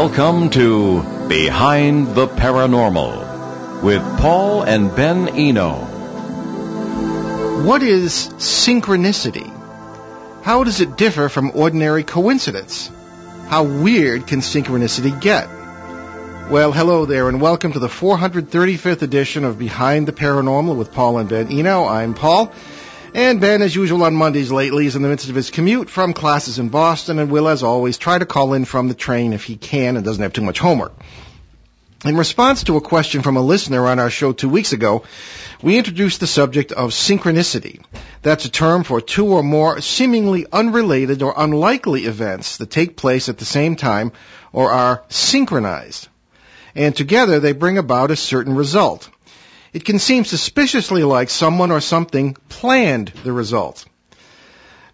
Welcome to Behind the Paranormal with Paul and Ben Eno. What is synchronicity? How does it differ from ordinary coincidence? How weird can synchronicity get? Well, hello there, and welcome to the 435th edition of Behind the Paranormal with Paul and Ben Eno. I'm Paul, and Ben, as usual on Mondays lately, is in the midst of his commute from classes in Boston and will, as always, try to call in from the train if he can and doesn't have too much homework. In response to a question from a listener on our show 2 weeks ago, we introduced the subject of synchronicity. That's a term for two or more seemingly unrelated or unlikely events that take place at the same time or are synchronized. And together they bring about a certain result. It can seem suspiciously like someone or something planned the result.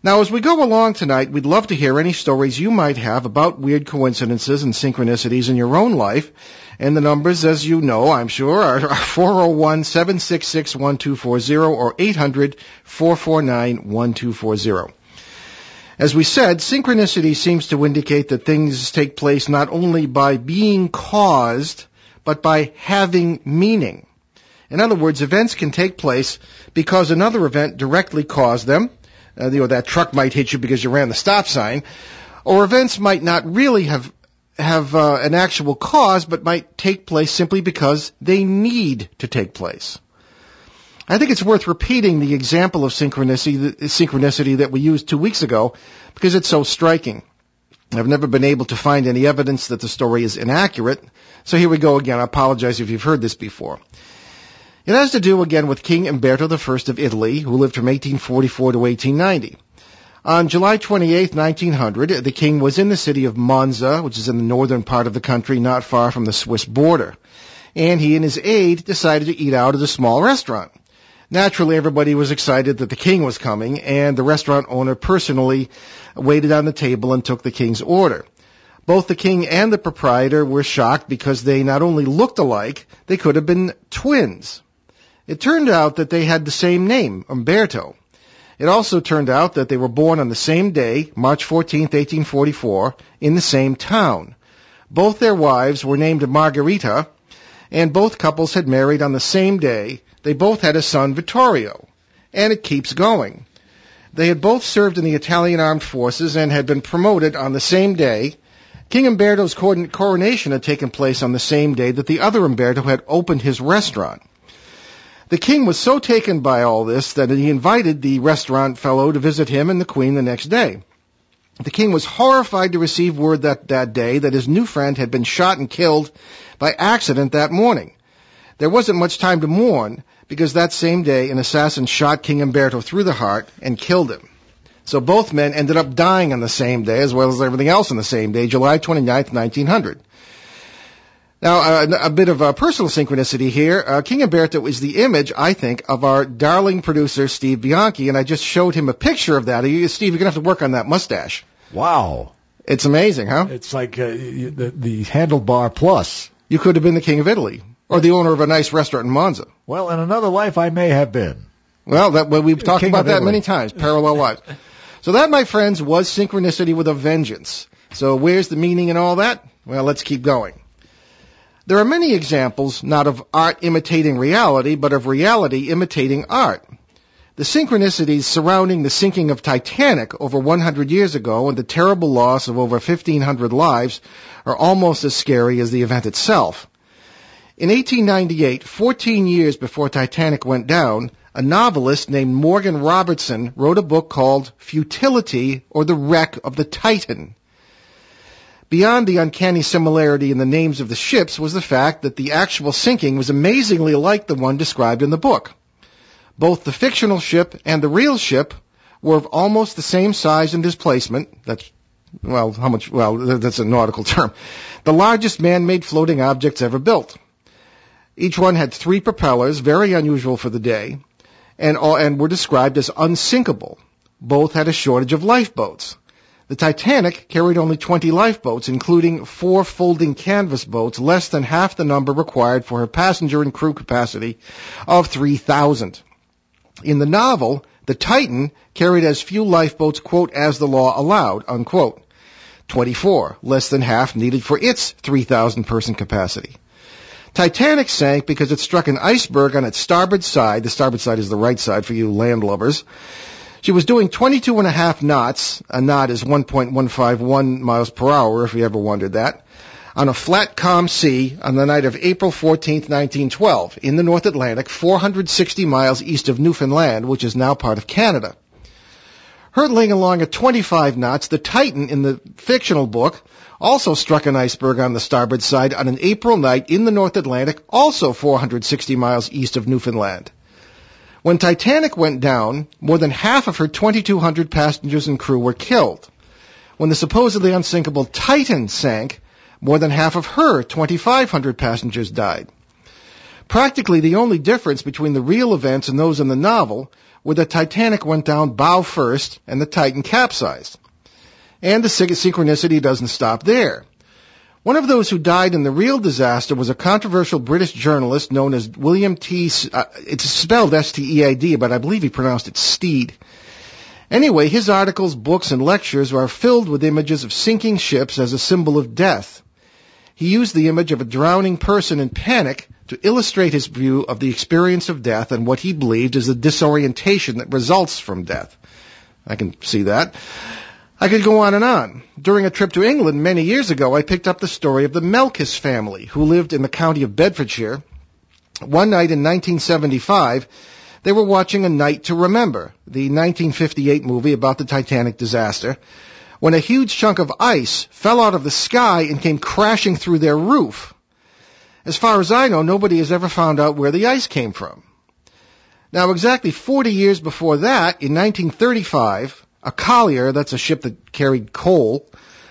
Now, as we go along tonight, we'd love to hear any stories you might have about weird coincidences and synchronicities in your own life. And the numbers, as you know, I'm sure, are 401-766-1240 or 800-449-1240. As we said, synchronicity seems to indicate that things take place not only by being caused, but by having meaning. In other words, events can take place because another event directly caused them. That truck might hit you because you ran the stop sign. Or events might not really have an actual cause, but might take place simply because they need to take place. I think it's worth repeating the example of synchronicity that we used 2 weeks ago because it's so striking. I've never been able to find any evidence that the story is inaccurate, so here we go again. I apologize if you've heard this before. It has to do again with King Umberto I of Italy, who lived from 1844 to 1890. On July 28, 1900, the king was in the city of Monza, which is in the northern part of the country, not far from the Swiss border. And he and his aide decided to eat out at a small restaurant. Naturally, everybody was excited that the king was coming, and the restaurant owner personally waited on the table and took the king's order. Both the king and the proprietor were shocked because they not only looked alike, they could have been twins. It turned out that they had the same name, Umberto. It also turned out that they were born on the same day, March 14, 1844, in the same town. Both their wives were named Margherita, and both couples had married on the same day. They both had a son, Vittorio. And it keeps going. They had both served in the Italian armed forces and had been promoted on the same day. King Umberto's coronation had taken place on the same day that the other Umberto had opened his restaurant. The king was so taken by all this that he invited the restaurant fellow to visit him and the queen the next day. The king was horrified to receive word that day that his new friend had been shot and killed by accident that morning. There wasn't much time to mourn because that same day an assassin shot King Umberto through the heart and killed him. So both men ended up dying on the same day as well as everything else on the same day, July 29th, 1900. Now, a bit of a personal synchronicity here. King Umberto is the image, I think, of our darling producer, Steve Bianchi, and I just showed him a picture of that. Steve, you're going to have to work on that mustache. Wow. It's amazing, huh? It's like the handlebar plus. You could have been the king of Italy, or the owner of a nice restaurant in Monza. Well, in another life, I may have been. Well, we've talked about that many times, parallel lives. So that, my friends, was synchronicity with a vengeance. So where's the meaning in all that? Well, let's keep going. There are many examples, not of art imitating reality, but of reality imitating art. The synchronicities surrounding the sinking of Titanic over 100 years ago and the terrible loss of over 1,500 lives are almost as scary as the event itself. In 1898, 14 years before Titanic went down, a novelist named Morgan Robertson wrote a book called Futility, or the Wreck of the Titan. Beyond the uncanny similarity in the names of the ships was the fact that the actual sinking was amazingly like the one described in the book. Both the fictional ship and the real ship were of almost the same size and displacement. That's a nautical term. The largest man-made floating objects ever built. Each one had 3 propellers, very unusual for the day, and were described as unsinkable. Both had a shortage of lifeboats. The Titanic carried only 20 lifeboats, including 4 folding canvas boats, less than half the number required for her passenger and crew capacity of 3,000. In the novel, the Titan carried as few lifeboats, quote, as the law allowed, unquote. 24, less than half needed for its 3,000-person capacity. Titanic sank because it struck an iceberg on its starboard side. The starboard side is the right side for you landlubbers. She was doing 22.5 knots. A knot is 1.151 miles per hour, if you ever wondered that, on a flat, calm sea on the night of April 14, 1912, in the North Atlantic, 460 miles east of Newfoundland, which is now part of Canada. Hurtling along at 25 knots, the Titan in the fictional book also struck an iceberg on the starboard side on an April night in the North Atlantic, also 460 miles east of Newfoundland. When Titanic went down, more than half of her 2,200 passengers and crew were killed. When the supposedly unsinkable Titan sank, more than half of her 2,500 passengers died. Practically the only difference between the real events and those in the novel were that Titanic went down bow first and the Titan capsized. And the synchronicity doesn't stop there. One of those who died in the real disaster was a controversial British journalist known as William T. It's spelled S-T-E-A-D, but I believe he pronounced it Steed. Anyway, his articles, books, and lectures are filled with images of sinking ships as a symbol of death. He used the image of a drowning person in panic to illustrate his view of the experience of death and what he believed is the disorientation that results from death. I can see that. I could go on and on. During a trip to England many years ago, I picked up the story of the Melkis family, who lived in the county of Bedfordshire. One night in 1975, they were watching A Night to Remember, the 1958 movie about the Titanic disaster, when a huge chunk of ice fell out of the sky and came crashing through their roof. As far as I know, nobody has ever found out where the ice came from. Now, exactly 40 years before that, in 1935, a collier, that's a ship that carried coal,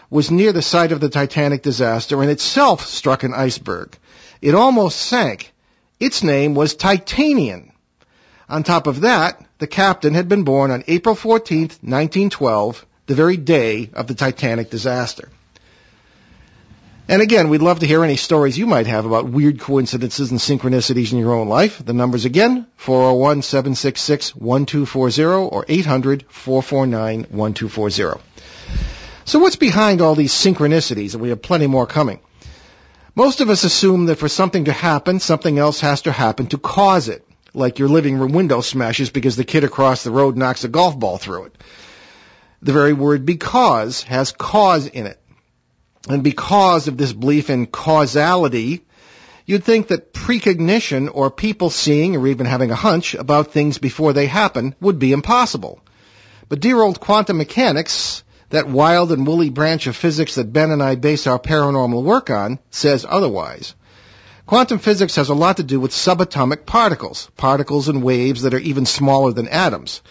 was near the site of the Titanic disaster and itself struck an iceberg. It almost sank. Its name was Titanian. On top of that, the captain had been born on April 14th, 1912, the very day of the Titanic disaster. And again, we'd love to hear any stories you might have about weird coincidences and synchronicities in your own life. The numbers again, 401-766-1240 or 800-449-1240. So what's behind all these synchronicities? And we have plenty more coming. Most of us assume that for something to happen, something else has to happen to cause it. Like your living room window smashes because the kid across the road knocks a golf ball through it. The very word because has cause in it. And because of this belief in causality, you'd think that precognition or people seeing or even having a hunch about things before they happen would be impossible. But dear old quantum mechanics, that wild and woolly branch of physics that Ben and I base our paranormal work on, says otherwise. Quantum physics has a lot to do with subatomic particles, particles and waves that are even smaller than atoms.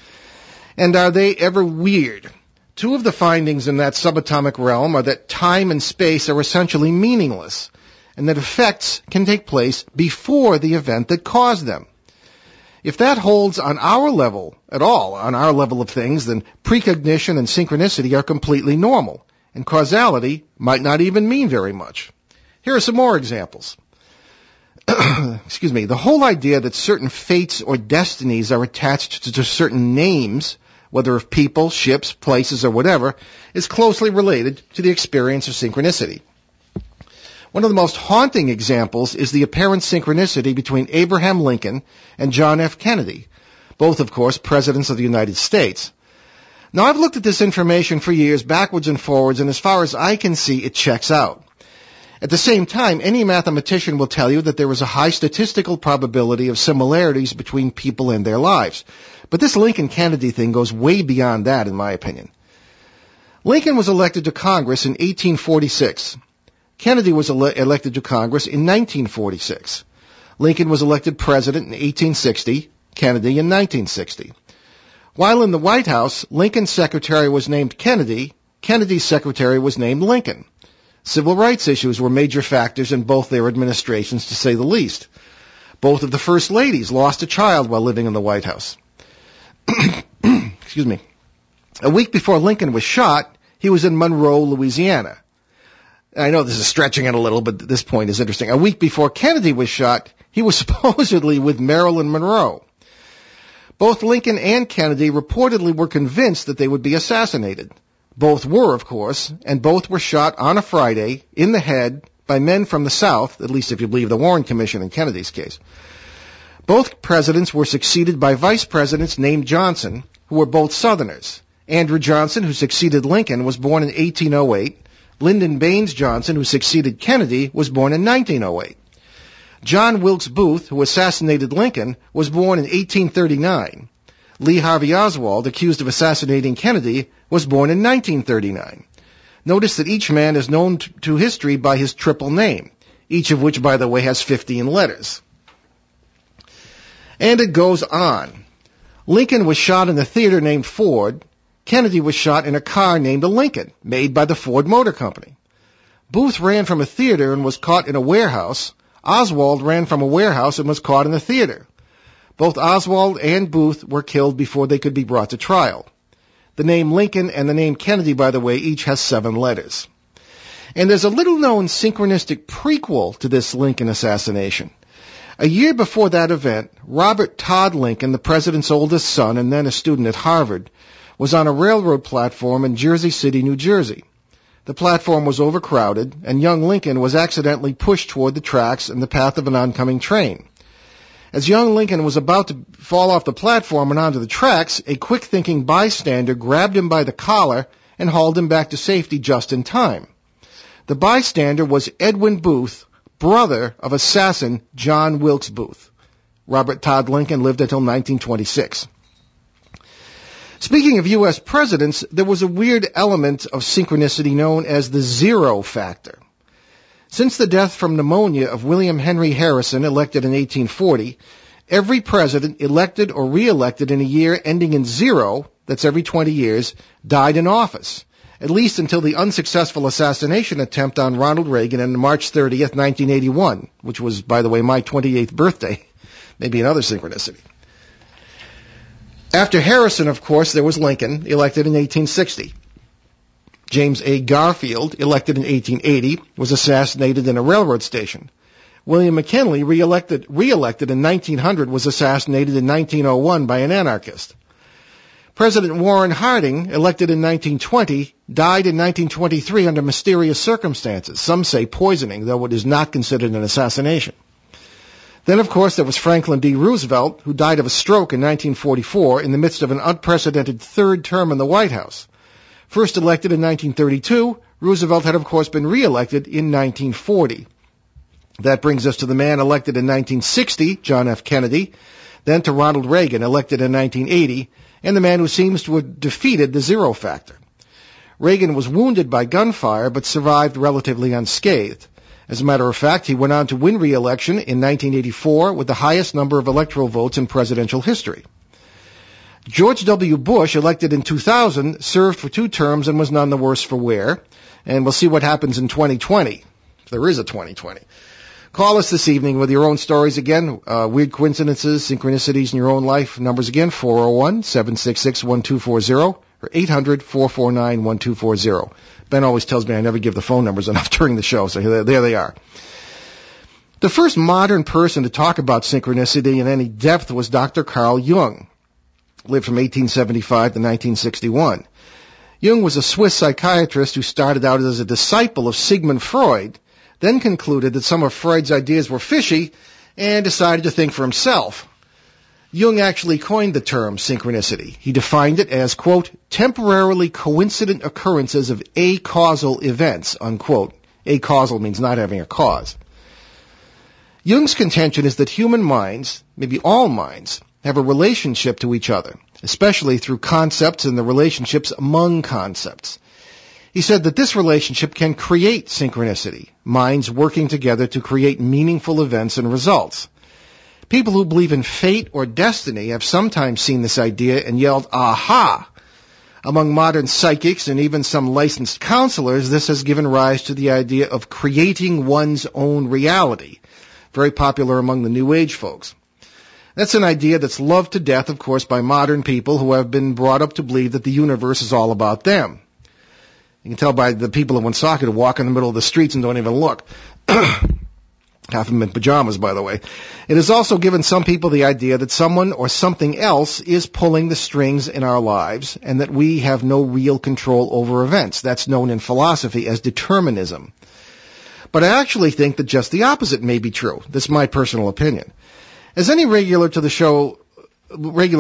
And are they ever weird? Two of the findings in that subatomic realm are that time and space are essentially meaningless, and that effects can take place before the event that caused them. If that holds on our level at all, on our level of things, then precognition and synchronicity are completely normal, and causality might not even mean very much. Here are some more examples. Excuse me. The whole idea that certain fates or destinies are attached to certain names, whether of people, ships, places, or whatever, is closely related to the experience of synchronicity. One of the most haunting examples is the apparent synchronicity between Abraham Lincoln and John F. Kennedy, both, of course, presidents of the United States. Now, I've looked at this information for years, backwards and forwards, and as far as I can see, it checks out. At the same time, any mathematician will tell you that there is a high statistical probability of similarities between people and their lives. But this Lincoln-Kennedy thing goes way beyond that, in my opinion. Lincoln was elected to Congress in 1846. Kennedy was elected to Congress in 1946. Lincoln was elected president in 1860, Kennedy in 1960. While in the White House, Lincoln's secretary was named Kennedy, Kennedy's secretary was named Lincoln. Civil rights issues were major factors in both their administrations, to say the least. Both of the first ladies lost a child while living in the White House. Excuse me. A week before Lincoln was shot, he was in Monroe, Louisiana. I know this is stretching it a little, but this point is interesting. A week before Kennedy was shot, he was supposedly with Marilyn Monroe. Both Lincoln and Kennedy reportedly were convinced that they would be assassinated. Both were, of course, and both were shot on a Friday in the head by men from the South, at least if you believe the Warren Commission in Kennedy's case. Both presidents were succeeded by vice presidents named Johnson, who were both Southerners. Andrew Johnson, who succeeded Lincoln, was born in 1808. Lyndon Baines Johnson, who succeeded Kennedy, was born in 1908. John Wilkes Booth, who assassinated Lincoln, was born in 1839. Lee Harvey Oswald, accused of assassinating Kennedy, was born in 1939. Notice that each man is known to history by his triple name, each of which, by the way, has 15 letters. And it goes on. Lincoln was shot in a theater named Ford. Kennedy was shot in a car named a Lincoln, made by the Ford Motor Company. Booth ran from a theater and was caught in a warehouse. Oswald ran from a warehouse and was caught in a theater. Both Oswald and Booth were killed before they could be brought to trial. The name Lincoln and the name Kennedy, by the way, each has 7 letters. And there's a little-known synchronistic prequel to this Lincoln assassination. A year before that event, Robert Todd Lincoln, the president's oldest son and then a student at Harvard, was on a railroad platform in Jersey City, New Jersey. The platform was overcrowded, and young Lincoln was accidentally pushed toward the tracks in the path of an oncoming train. As young Lincoln was about to fall off the platform and onto the tracks, a quick-thinking bystander grabbed him by the collar and hauled him back to safety just in time. The bystander was Edwin Booth, brother of assassin John Wilkes Booth. Robert Todd Lincoln lived until 1926. Speaking of U.S. presidents, there was a weird element of synchronicity known as the zero factor. Since the death from pneumonia of William Henry Harrison, elected in 1840, every president elected or re-elected in a year ending in 0, that's every 20 years, died in office, at least until the unsuccessful assassination attempt on Ronald Reagan on March 30th, 1981, which was, by the way, my 28th birthday. Maybe another synchronicity. After Harrison, of course, there was Lincoln, elected in 1860. James A. Garfield, elected in 1880, was assassinated in a railroad station. William McKinley, re-elected in 1900, was assassinated in 1901 by an anarchist. President Warren Harding, elected in 1920, died in 1923 under mysterious circumstances. Some say poisoning, though it is not considered an assassination. Then, of course, there was Franklin D. Roosevelt, who died of a stroke in 1944 in the midst of an unprecedented third term in the White House. First elected in 1932, Roosevelt had, of course, been re-elected in 1940. That brings us to the man elected in 1960, John F. Kennedy, then to Ronald Reagan, elected in 1980, and the man who seems to have defeated the zero factor. Reagan was wounded by gunfire, but survived relatively unscathed. As a matter of fact, he went on to win re-election in 1984 with the highest number of electoral votes in presidential history. George W. Bush, elected in 2000, served for 2 terms and was none the worse for wear. And we'll see what happens in 2020, if there is a 2020. Call us this evening with your own stories again, weird coincidences, synchronicities in your own life. Numbers again, 401-766-1240 or 800-449-1240. Ben always tells me I never give the phone numbers enough during the show, so there they are. The first modern person to talk about synchronicity in any depth was Dr. Carl Jung. Lived from 1875 to 1961. Jung was a Swiss psychiatrist who started out as a disciple of Sigmund Freud, then concluded that some of Freud's ideas were fishy and decided to think for himself. Jung actually coined the term synchronicity. He defined it as, quote, temporarily coincident occurrences of acausal events, unquote. Acausal means not having a cause. Jung's contention is that human minds, maybe all minds, have a relationship to each other, especially through concepts and the relationships among concepts. He said that this relationship can create synchronicity, minds working together to create meaningful events and results. People who believe in fate or destiny have sometimes seen this idea and yelled, aha! Among modern psychics and even some licensed counselors, this has given rise to the idea of creating one's own reality, very popular among the New Age folks. That's an idea that's loved to death, of course, by modern people who have been brought up to believe that the universe is all about them. You can tell by the people in Woonsocket who walk in the middle of the streets and don't even look. half of them in pajamas, by the way. It has also given some people the idea that someone or something else is pulling the strings in our lives and that we have no real control over events. That's known in philosophy as determinism. But I actually think that just the opposite may be true. That's my personal opinion. As any regular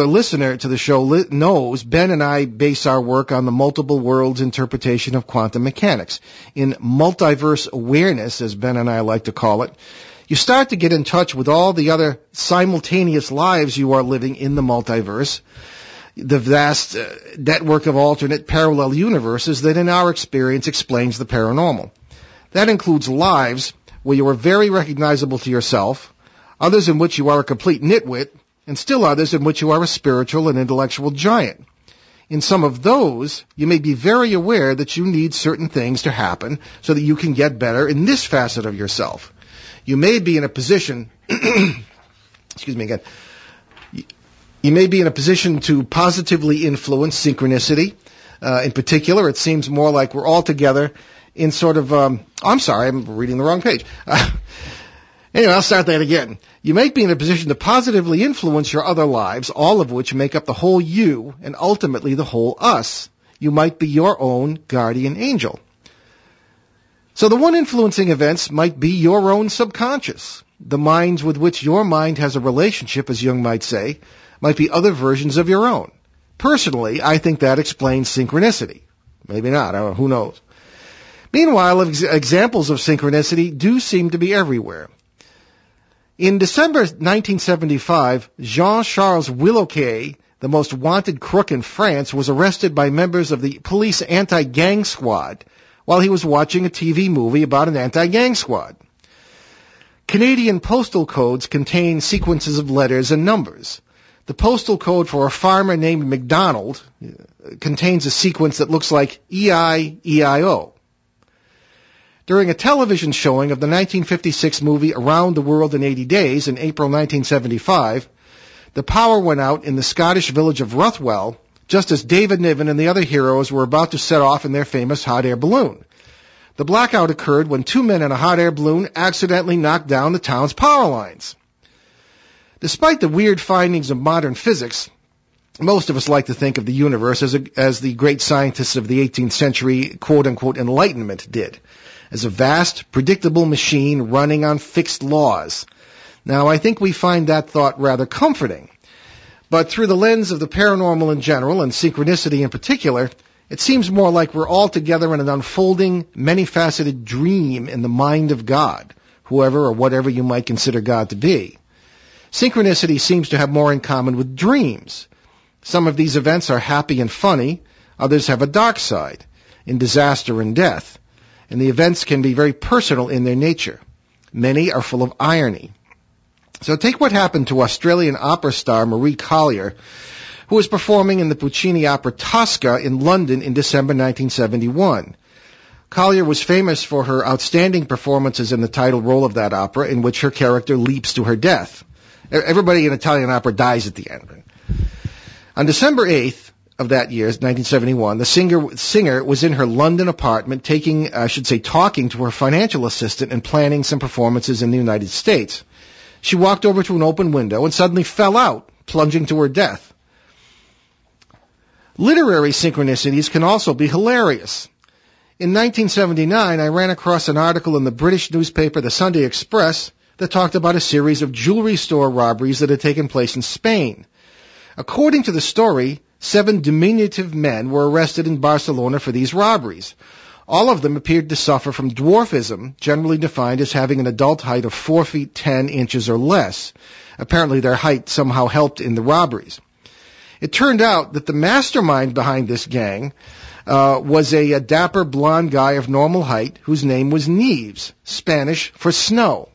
listener to the show knows, Ben and I base our work on the multiple worlds interpretation of quantum mechanics. In multiverse awareness, as Ben and I like to call it, you start to get in touch with all the other simultaneous lives you are living in the multiverse, the vast network of alternate parallel universes that in our experience explains the paranormal. That includes lives where you are very recognizable to yourself, others in which you are a complete nitwit, and still others in which you are a spiritual and intellectual giant. In some of those, you may be very aware that you need certain things to happen so that you can get better in this facet of yourself. You may be in a position, excuse me again, you may be in a position to positively influence synchronicity. In particular, it seems more like we're all together in sort of, I'm sorry, I'm reading the wrong page. Anyway, I'll start that again. You may be in a position to positively influence your other lives, all of which make up the whole you and ultimately the whole us. You might be your own guardian angel. So the one influencing events might be your own subconscious. The minds with which your mind has a relationship, as Jung might say, might be other versions of your own. Personally, I think that explains synchronicity. Maybe not, I don't know, who knows. Meanwhile, examples of synchronicity do seem to be everywhere. In December 1975, Jean-Charles Willoquet, the most wanted crook in France, was arrested by members of the police anti-gang squad while he was watching a TV movie about an anti-gang squad. Canadian postal codes contain sequences of letters and numbers. The postal code for a farmer named McDonald contains a sequence that looks like E-I-E-I-O. During a television showing of the 1956 movie Around the World in 80 Days in April 1975, the power went out in the Scottish village of Ruthwell just as David Niven and the other heroes were about to set off in their famous hot air balloon. The blackout occurred when two men in a hot air balloon accidentally knocked down the town's power lines. Despite the weird findings of modern physics, most of us like to think of the universe as the great scientists of the 18th century, quote-unquote, Enlightenment did, as a vast, predictable machine running on fixed laws. Now, I think we find that thought rather comforting. But through the lens of the paranormal in general, and synchronicity in particular, it seems more like we're all together in an unfolding, many-faceted dream in the mind of God, whoever or whatever you might consider God to be. Synchronicity seems to have more in common with dreams. Some of these events are happy and funny, others have a dark side, in disaster and death, and the events can be very personal in their nature. Many are full of irony. So take what happened to Australian opera star Marie Collier, who was performing in the Puccini opera Tosca in London in December 1971. Collier was famous for her outstanding performances in the title role of that opera, in which her character leaps to her death. Everybody in Italian opera dies at the end. On December 8th of that year, 1971, the singer was in her London apartment talking to her financial assistant and planning some performances in the United States. She walked over to an open window and suddenly fell out, plunging to her death. Literary synchronicities can also be hilarious. In 1979, I ran across an article in the British newspaper The Sunday Express that talked about a series of jewelry store robberies that had taken place in Spain. According to the story, 7 diminutive men were arrested in Barcelona for these robberies. All of them appeared to suffer from dwarfism, generally defined as having an adult height of 4 feet 10 inches or less. Apparently their height somehow helped in the robberies. It turned out that the mastermind behind this gang was a dapper blonde guy of normal height whose name was Neves, Spanish for snow.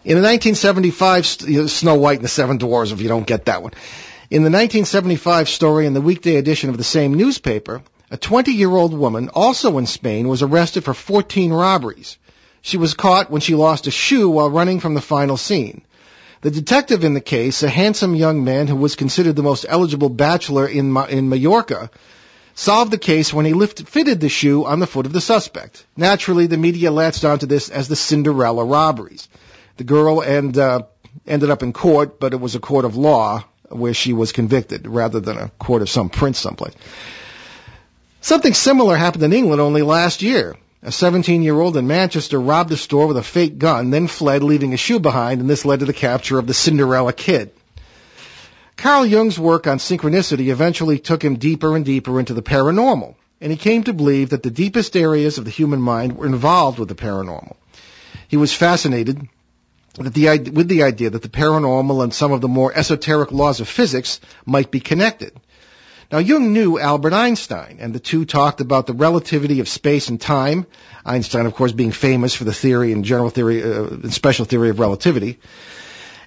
In the 1975, Snow White and the Seven Dwarfs, if you don't get that one. In the 1975 story in the weekday edition of the same newspaper, a 20-year-old woman, also in Spain, was arrested for 14 robberies. She was caught when she lost a shoe while running from the final scene. The detective in the case, a handsome young man who was considered the most eligible bachelor in Mallorca, solved the case when he fitted the shoe on the foot of the suspect. Naturally, the media latched onto this as the Cinderella robberies. The girl ended up in court, but it was a court of law where she was convicted rather than a court of some prince someplace. Something similar happened in England only last year. A 17-year-old in Manchester robbed a store with a fake gun, then fled, leaving a shoe behind, and this led to the capture of the Cinderella Kid. Carl Jung's work on synchronicity eventually took him deeper and deeper into the paranormal, and he came to believe that the deepest areas of the human mind were involved with the paranormal. He was fascinated with the idea that the paranormal and some of the more esoteric laws of physics might be connected. Now, Jung knew Albert Einstein, and the two talked about the relativity of space and time, Einstein, of course, being famous for the theory and general theory and special theory of relativity,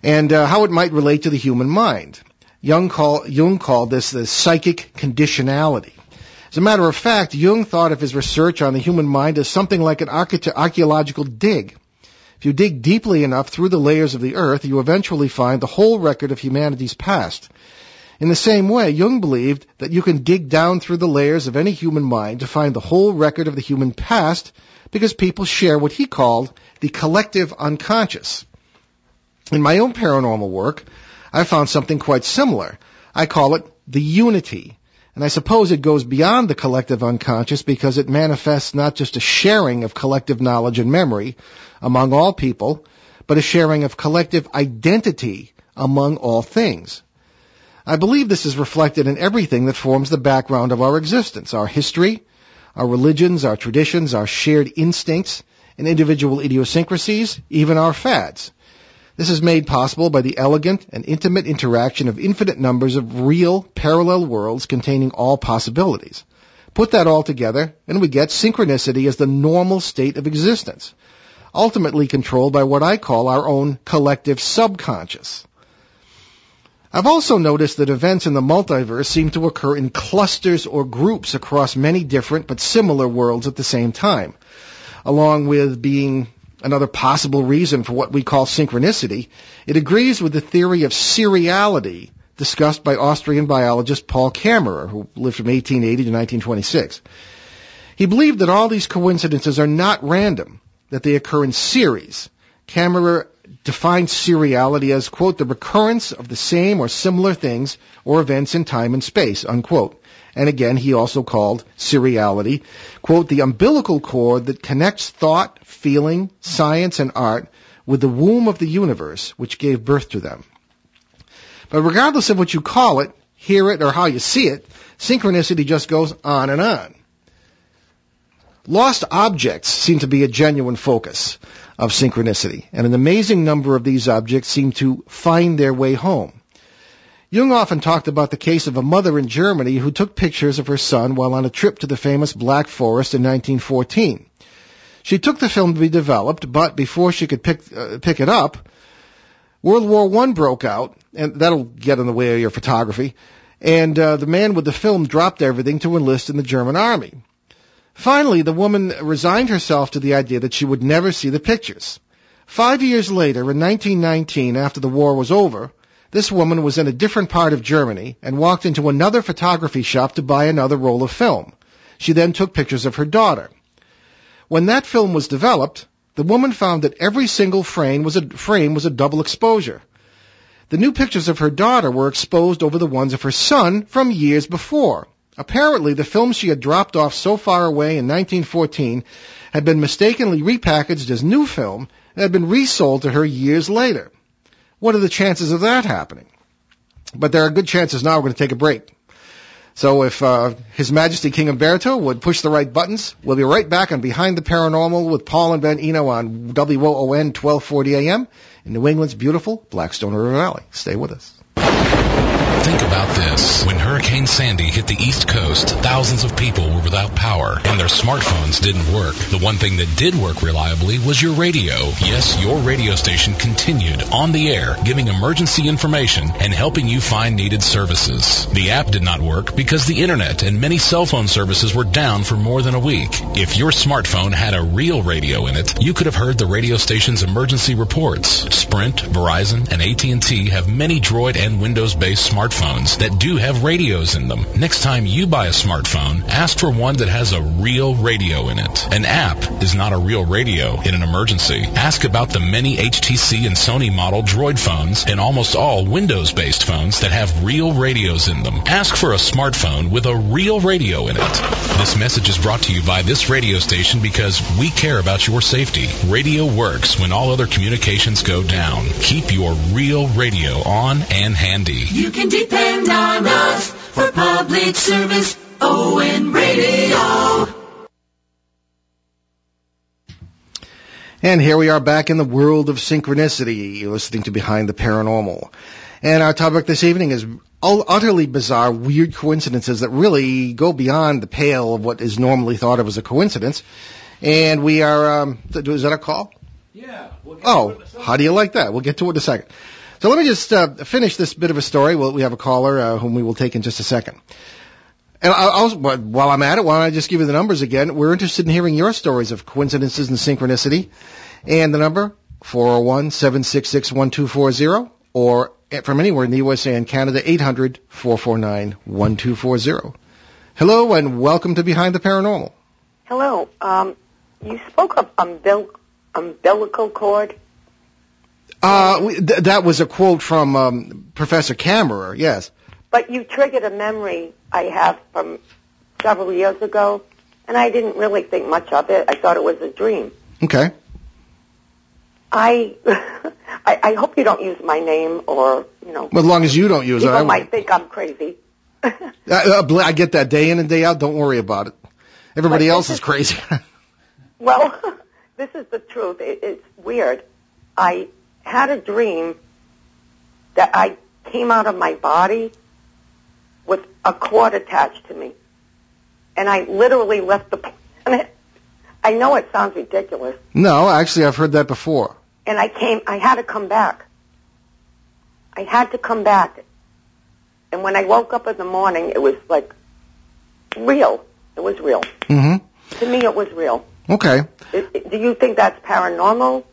and how it might relate to the human mind. Jung called this the psychic conditionality. As a matter of fact, Jung thought of his research on the human mind as something like an archaeological dig. If you dig deeply enough through the layers of the earth, you eventually find the whole record of humanity's past. In the same way, Jung believed that you can dig down through the layers of any human mind to find the whole record of the human past because people share what he called the collective unconscious. In my own paranormal work, I found something quite similar. I call it the unity. And I suppose it goes beyond the collective unconscious because it manifests not just a sharing of collective knowledge and memory among all people, but a sharing of collective identity among all things. I believe this is reflected in everything that forms the background of our existence, our history, our religions, our traditions, our shared instincts, and individual idiosyncrasies, even our fads. This is made possible by the elegant and intimate interaction of infinite numbers of real, parallel worlds containing all possibilities. Put that all together, and we get synchronicity as the normal state of existence, ultimately controlled by what I call our own collective subconscious. I've also noticed that events in the multiverse seem to occur in clusters or groups across many different but similar worlds at the same time. Along with being another possible reason for what we call synchronicity, it agrees with the theory of seriality discussed by Austrian biologist Paul Kammerer, who lived from 1880 to 1926. He believed that all these coincidences are not random, that they occur in series. Kammerer defined seriality as, quote, the recurrence of the same or similar things or events in time and space, unquote. And again, he also called seriality, quote, the umbilical cord that connects thought, feeling, science, and art with the womb of the universe, which gave birth to them. But regardless of what you call it, hear it, or how you see it, synchronicity just goes on and on. Lost objects seem to be a genuine focus of synchronicity, and an amazing number of these objects seem to find their way home. Jung often talked about the case of a mother in Germany who took pictures of her son while on a trip to the famous Black Forest in 1914. She took the film to be developed, but before she could pick it up, World War I broke out, and that'll get in the way of your photography, and the man with the film dropped everything to enlist in the German army. Finally, the woman resigned herself to the idea that she would never see the pictures. 5 years later, in 1919, after the war was over, this woman was in a different part of Germany and walked into another photography shop to buy another roll of film. She then took pictures of her daughter. When that film was developed, the woman found that every single frame was a double exposure. The new pictures of her daughter were exposed over the ones of her son from years before. Apparently, the film she had dropped off so far away in 1914 had been mistakenly repackaged as new film and had been resold to her years later. What are the chances of that happening? But there are good chances now. We're going to take a break. So if His Majesty King Umberto would push the right buttons, we'll be right back on Behind the Paranormal with Paul and Ben Eno on WOON 1240 AM in New England's beautiful Blackstone River Valley. Stay with us. Think about this. When Hurricane Sandy hit the East Coast, thousands of people were without power, and their smartphones didn't work. The one thing that did work reliably was your radio. Yes, your radio station continued on the air, giving emergency information and helping you find needed services. The app did not work because the internet and many cell phone services were down for more than a week. If your smartphone had a real radio in it, you could have heard the radio station's emergency reports. Sprint, Verizon, and AT&T have many Droid and Windows-based smartphones smartphones that do have radios in them. Next time you buy a smartphone, ask for one that has a real radio in it. An app is not a real radio in an emergency. Ask about the many HTC and Sony model Droid phones and almost all Windows-based phones that have real radios in them. Ask for a smartphone with a real radio in it. This message is brought to you by this radio station because we care about your safety. Radio works when all other communications go down. Keep your real radio on and handy. You can depend on us for public service. ON Radio. And here we are back in the world of synchronicity. You're listening to Behind the Paranormal. And our topic this evening is utterly bizarre, weird coincidences that really go beyond the pale of what is normally thought of as a coincidence. And we are, is that a call? Yeah. How do you like that? We'll get to it in a second. So let me just finish this bit of a story. We have a caller whom we will take in just a second. And while I'm at it, why don't I just give you the numbers again? We're interested in hearing your stories of coincidences and synchronicity. And the number, 401-766-1240, or from anywhere in the USA and Canada, 800-449-1240. Hello, and welcome to Behind the Paranormal. Hello. You spoke of umbilical cord. That was a quote from Professor Kammerer, yes. But you triggered a memory I have from several years ago, and I didn't really think much of it. I thought it was a dream. Okay. I hope you don't use my name, or, Well, as long as you don't use it. People might think I'm crazy. I get that day in and day out. Don't worry about it. Everybody else is crazy. Well, this is the truth. It's weird. I had a dream that I came out of my body with a cord attached to me. And I literally left the planet. I know it sounds ridiculous. No, actually, I've heard that before. And I had to come back. I had to come back. And when I woke up in the morning, it was like real. It was real. Mm-hmm. To me, it was real. Okay. Do you think that's paranormal?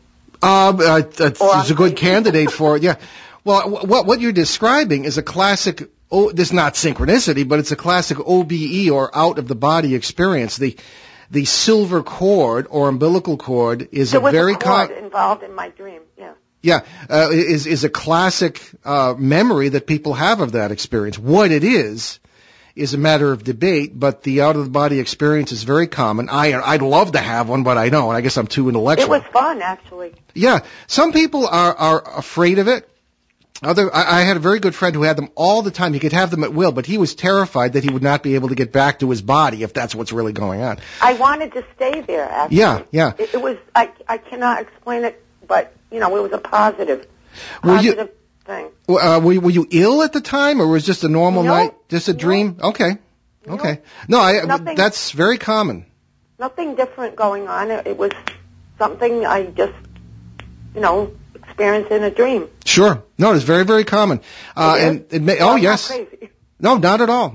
It's a good candidate for it, yeah. Well, what you're describing is a classic, this is not synchronicity, but it's a classic OBE, or out-of-the-body experience. The silver cord or umbilical cord is a very cord involved in my dream, yeah. Yeah, is a classic memory that people have of that experience. What it is a matter of debate, but the out-of-the-body experience is very common. I'd love to have one, but I don't. I guess I'm too intellectual. It was fun, actually. Yeah, some people are afraid of it. I had a very good friend who had them all the time. He could have them at will, but he was terrified that he would not be able to get back to his body if that's what's really going on. I wanted to stay there, actually. Yeah. It was, I cannot explain it, but, it was a positive thing. Were you ill at the time, or was it just a normal night, just a dream? Okay. No, that's very common. Nothing different going on. It was something I just, experienced in a dream. Sure. No, it's very, very common. And it may, yes. Crazy. No, not at all.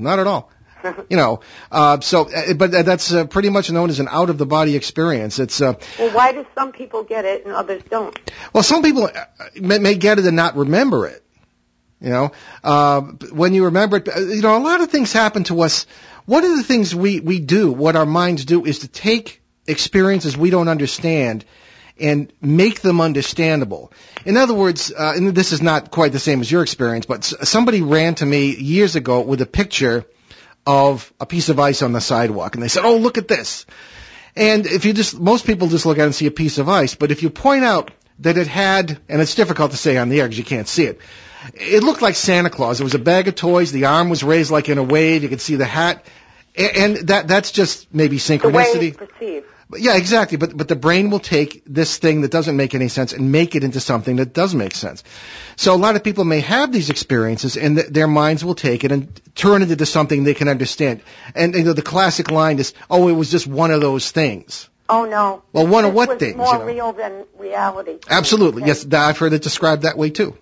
But that's pretty much known as an out-of-the-body experience. It's well, why do some people get it and others don't? Well, some people may get it and not remember it. When you remember it, a lot of things happen to us. One of the things we do, what our minds do, is to take experiences we don't understand and make them understandable. In other words, and this is not quite the same as your experience, but somebody ran to me years ago with a picture of a piece of ice on the sidewalk, and they said, "Oh, look at this." And most people just look at it and see a piece of ice, but if you point out that it had, and it's difficult to say on the air because you can't see it, it looked like Santa Claus. It was a bag of toys. The arm was raised like in a wave. You could see the hat, and that's just maybe synchronicity. The way it's perceived. Yeah, exactly. But the brain will take this thing that doesn't make any sense and make it into something that does make sense. So a lot of people may have these experiences, and their minds will take it and turn it into something they can understand. And the classic line is, "Oh, it was just one of those things." Oh no. Well, one of what things? More real than reality. Absolutely. Yes, I've heard it described that way too.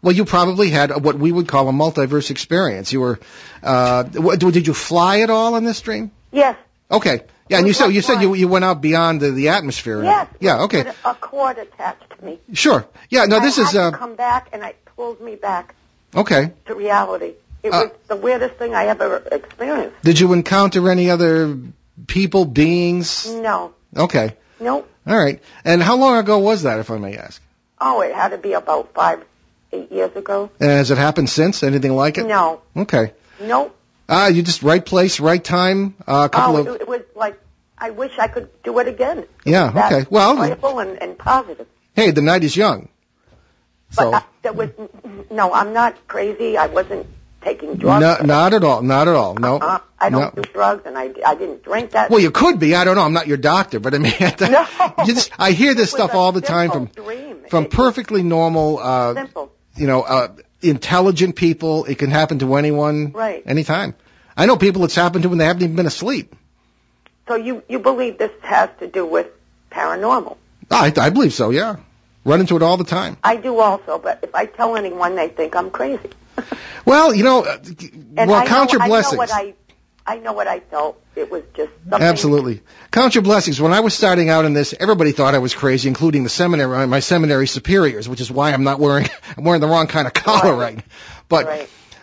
Well, you probably had what we would call a multiverse experience. You were, did you fly at all in this dream? Yes. Okay. Yeah, and you said you went out beyond the atmosphere. Yes. Yeah. Okay. With a cord attached to me. Sure. Yeah. No, this is. I had to come back, and it pulled me back. Okay. to reality. It was the weirdest thing I ever experienced. Did you encounter any other people, beings? No. Okay. Nope. All right. And how long ago was that, if I may ask? Oh, it had to be about 5-8 years ago. Has it happened since? Anything like it? No. Okay. Nope. You just right place, right time. It was like, I wish I could do it again. Yeah. That Okay. Well, joyful and positive. hey, the night is young. So But no, I'm not crazy. I wasn't taking drugs. no, not at all. Not at all. No. I don't do drugs, and I didn't drink that. Well, you could be. I don't know. I'm not your doctor, but I mean, No. I hear this It was stuff a all the time simple dream. from perfectly normal, Simple. intelligent people. It can happen to anyone, Right. anytime. I know people it's happened to when they haven't even been asleep. So you believe this has to do with paranormal? I believe so. Yeah, run into it all the time. I do also, but if I tell anyone, they think I'm crazy. Well, And count your blessings. I know what I felt. It was just something. Absolutely. Count your blessings. When I was starting out in this, everybody thought I was crazy, including the seminary, my seminary superiors, which is why I'm wearing the wrong kind of collar right.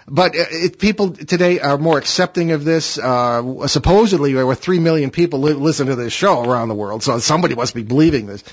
But people today are more accepting of this. Supposedly, there were 3 million people listen to this show around the world, so somebody must be believing this.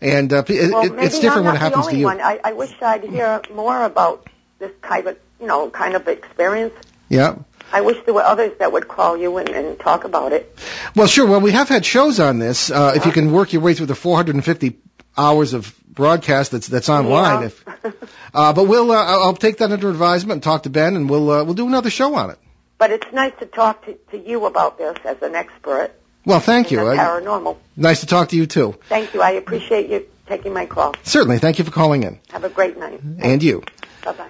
And it's different when it happens to you. One. I wish I'd hear more about this kind of experience. Yeah. I wish there were others that would call you and talk about it. Well, sure. Well, we have had shows on this. If you can work your way through the 450 hours of broadcast that's online. Yeah. But I'll take that under advisement and talk to Ben, and we'll do another show on it. But it's nice to talk to you about this as an expert. Well, thank you. Paranormal. Nice to talk to you too. Thank you. I appreciate you taking my call. Certainly. Thank you for calling in. Have a great night. And you. Bye-bye.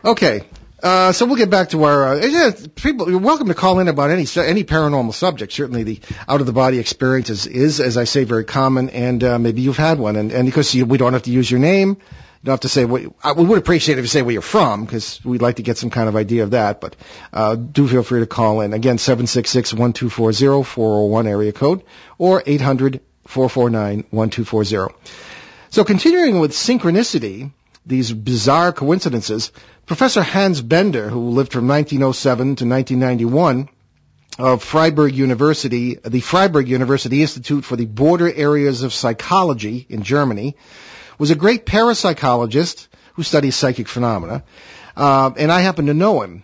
Okay. So we'll get back to our people. You're welcome to call in about any paranormal subject. Certainly, the out of the body experience is, as I say, very common, and maybe you've had one. And because we don't have to use your name, you don't have to say what. We would appreciate it if you say where you're from, because we'd like to get some kind of idea of that. But do feel free to call in. Again, 766-1240, 401 area code, or 800-449-1240. So continuing with synchronicity, these bizarre coincidences, Professor Hans Bender, who lived from 1907 to 1991, of Freiburg University, the Freiburg University Institute for the Border Areas of Psychology in Germany, was a great parapsychologist who studies psychic phenomena, and I happen to know him.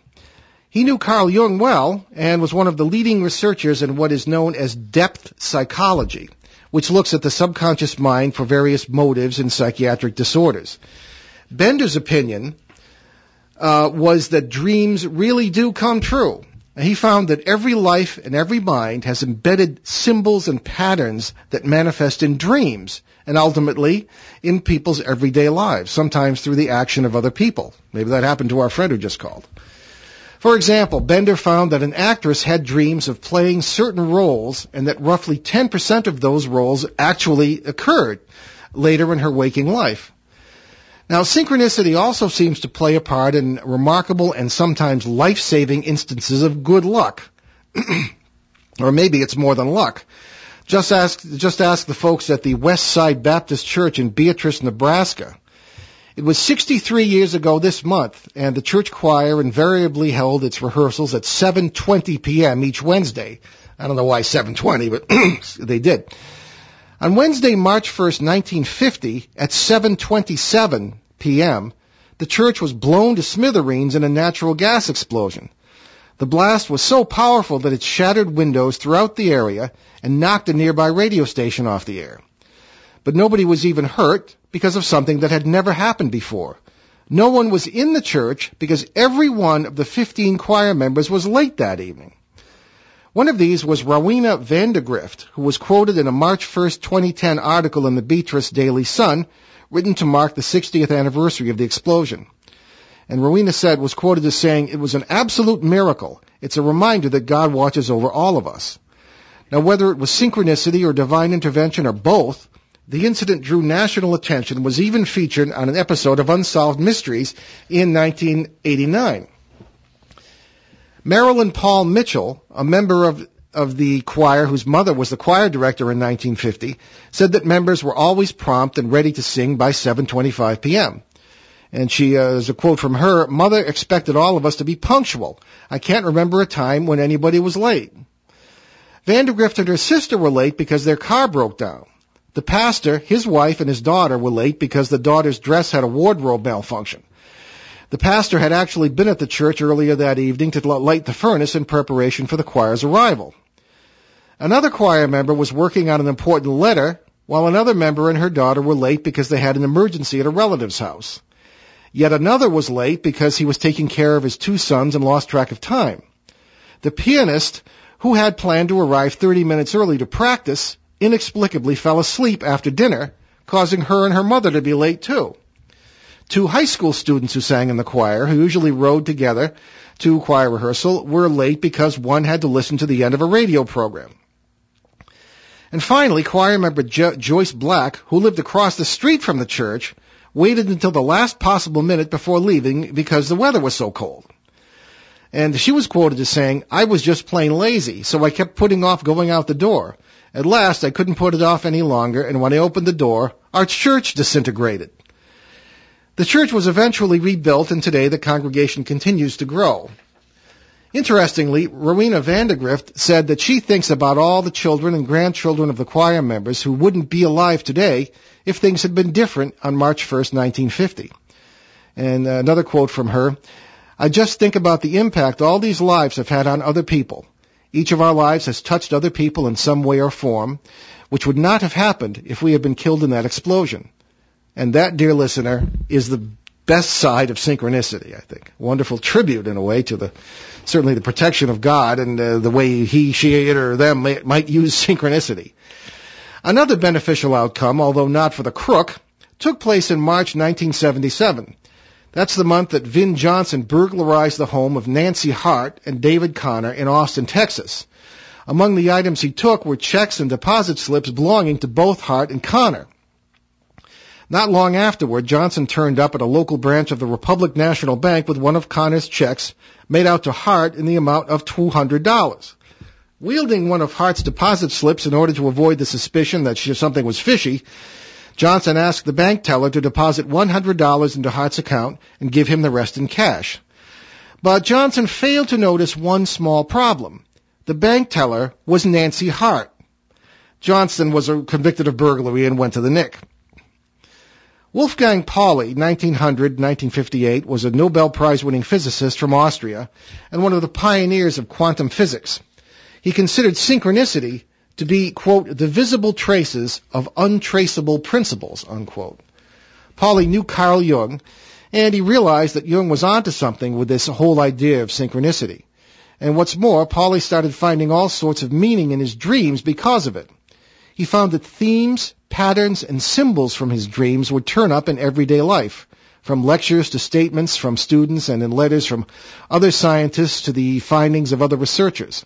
He knew Carl Jung well and was one of the leading researchers in what is known as depth psychology, which looks at the subconscious mind for various motives in psychiatric disorders. Bender's opinion was that dreams really do come true. And he found that every life and every mind has embedded symbols and patterns that manifest in dreams and ultimately in people's everyday lives, sometimes through the action of other people. Maybe that happened to our friend who just called. For example, Bender found that an actress had dreams of playing certain roles and that roughly 10% of those roles actually occurred later in her waking life. Now, synchronicity also seems to play a part in remarkable and sometimes life-saving instances of good luck. Or maybe it's more than luck. Just ask the folks at the West Side Baptist Church in Beatrice, Nebraska. It was 63 years ago this month, and the church choir invariably held its rehearsals at 7:20 p.m. each Wednesday. I don't know why 7:20, but they did. On Wednesday, March 1st, 1950, at 7:27 p.m., the church was blown to smithereens in a natural gas explosion. The blast was so powerful that it shattered windows throughout the area and knocked a nearby radio station off the air. But nobody was even hurt because of something that had never happened before. No one was in the church because every one of the 15 choir members was late that evening. One of these was Rowena Vandergrift, who was quoted in a March 1st, 2010 article in the Beatrice Daily Sun, written to mark the 60th anniversary of the explosion. And Rowena was quoted as saying, "It was an absolute miracle. It's a reminder that God watches over all of us." Now, whether it was synchronicity or divine intervention or both, the incident drew national attention and was even featured on an episode of Unsolved Mysteries in 1989. Marilyn Paul Mitchell, a member of the choir whose mother was the choir director in 1950, said that members were always prompt and ready to sing by 7:25 p.m. And there's a quote from her, "Mother expected all of us to be punctual. I can't remember a time when anybody was late." Vandergrift and her sister were late because their car broke down. The pastor, his wife, and his daughter were late because the daughter's dress had a wardrobe malfunction. The pastor had actually been at the church earlier that evening to light the furnace in preparation for the choir's arrival. Another choir member was working on an important letter, while another member and her daughter were late because they had an emergency at a relative's house. Yet another was late because he was taking care of his 2 sons and lost track of time. The pianist, who had planned to arrive 30 minutes early to practice, inexplicably fell asleep after dinner, causing her and her mother to be late too. 2 high school students who sang in the choir, who usually rode together to choir rehearsal, were late because one had to listen to the end of a radio program. And finally, choir member Joyce Black, who lived across the street from the church, waited until the last possible minute before leaving because the weather was so cold. And she was quoted as saying, "I was just plain lazy, so I kept putting off going out the door. At last, I couldn't put it off any longer, and when I opened the door, our church disintegrated." The church was eventually rebuilt, and today the congregation continues to grow. Interestingly, Rowena Vandergrift said that she thinks about all the children and grandchildren of the choir members who wouldn't be alive today if things had been different on March 1st, 1950. And another quote from her, "I just think about the impact all these lives have had on other people. Each of our lives has touched other people in some way or form, which would not have happened if we had been killed in that explosion." And that, dear listener, is the best side of synchronicity, I think. Wonderful tribute, in a way, to certainly the protection of God and the way he, she, it, or them might use synchronicity. Another beneficial outcome, although not for the crook, took place in March 1977. That's the month that Vin Johnson burglarized the home of Nancy Hart and David Connor in Austin, Texas. Among the items he took were checks and deposit slips belonging to both Hart and Connor. Not long afterward, Johnson turned up at a local branch of the Republic National Bank with one of Connor's checks made out to Hart in the amount of $200. Wielding one of Hart's deposit slips in order to avoid the suspicion that something was fishy, Johnson asked the bank teller to deposit $100 into Hart's account and give him the rest in cash. But Johnson failed to notice one small problem. The bank teller was Nancy Hart. Johnson was convicted of burglary and went to the Nick. Wolfgang Pauli, 1900-1958, was a Nobel Prize-winning physicist from Austria and one of the pioneers of quantum physics. He considered synchronicity to be, quote, "the visible traces of untraceable principles," unquote. Pauli knew Carl Jung, and he realized that Jung was onto something with this whole idea of synchronicity. And what's more, Pauli started finding all sorts of meaning in his dreams because of it. He found that themes, patterns, and symbols from his dreams would turn up in everyday life, from lectures to statements from students and in letters from other scientists to the findings of other researchers.